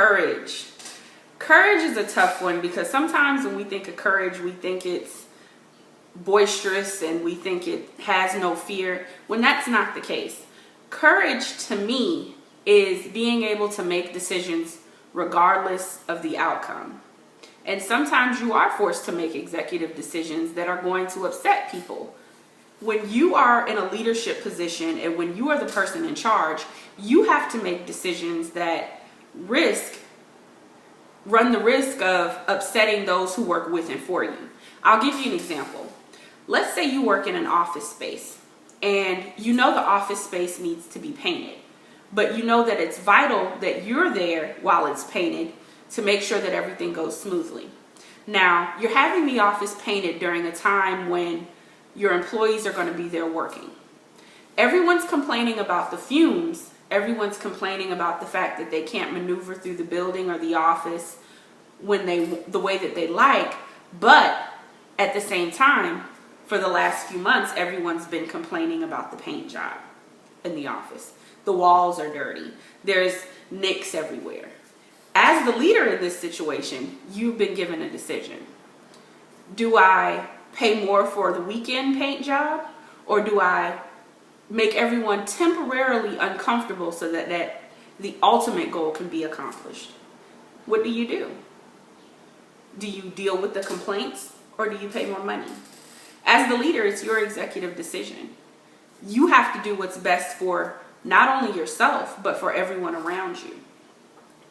Courage. Courage is a tough one because sometimes when we think of courage, we think it's boisterous and we think it has no fear, when that's not the case. Courage to me is being able to make decisions regardless of the outcome. And sometimes you are forced to make executive decisions that are going to upset people. When you are in a leadership position and when you are the person in charge, you have to make decisions that run the risk of upsetting those who work with and for you. I'll give you an example. Let's say you work in an office space and you know the office space needs to be painted, but you know that it's vital that you're there while it's painted to make sure that everything goes smoothly. Now, you're having the office painted during a time when your employees are going to be there working. Everyone's complaining about the fumes. Everyone's complaining about the fact that they can't maneuver through the building or the office the way that they like. But at the same time, for the last few months, everyone's been complaining about the paint job in the office. The walls are dirty. There's nicks everywhere. As the leader in this situation, you've been given a decision. Do I pay more for the weekend paint job, or do I make everyone temporarily uncomfortable so that the ultimate goal can be accomplished? What do you do? Do you deal with the complaints, or do you pay more money? As the leader, it's your executive decision. You have to do what's best for not only yourself, but for everyone around you.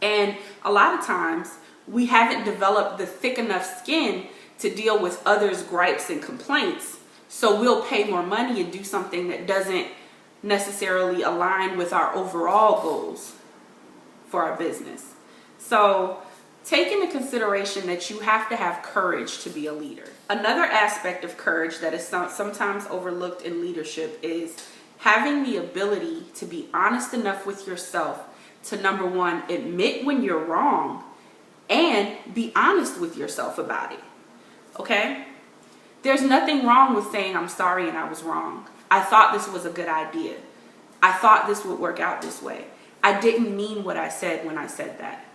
And a lot of times, we haven't developed the thick enough skin to deal with others' gripes and complaints. So we'll pay more money and do something that doesn't necessarily align with our overall goals for our business. So take into consideration that you have to have courage to be a leader. Another aspect of courage that is sometimes overlooked in leadership is having the ability to be honest enough with yourself to, number one, admit when you're wrong and be honest with yourself about it. Okay? There's nothing wrong with saying, I'm sorry and I was wrong. I thought this was a good idea. I thought this would work out this way. I didn't mean what I said when I said that.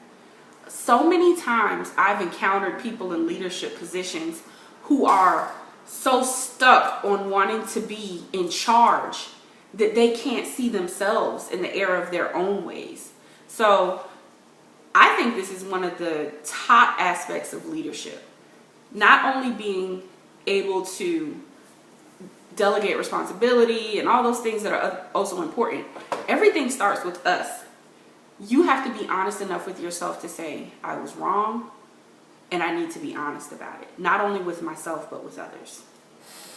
So many times I've encountered people in leadership positions who are so stuck on wanting to be in charge that they can't see themselves in the error of their own ways. So I think this is one of the top aspects of leadership. Not only being able to delegate responsibility and all those things that are also important. Everything starts with us. You have to be honest enough with yourself to say, I was wrong and I need to be honest about it. Not only with myself, but with others.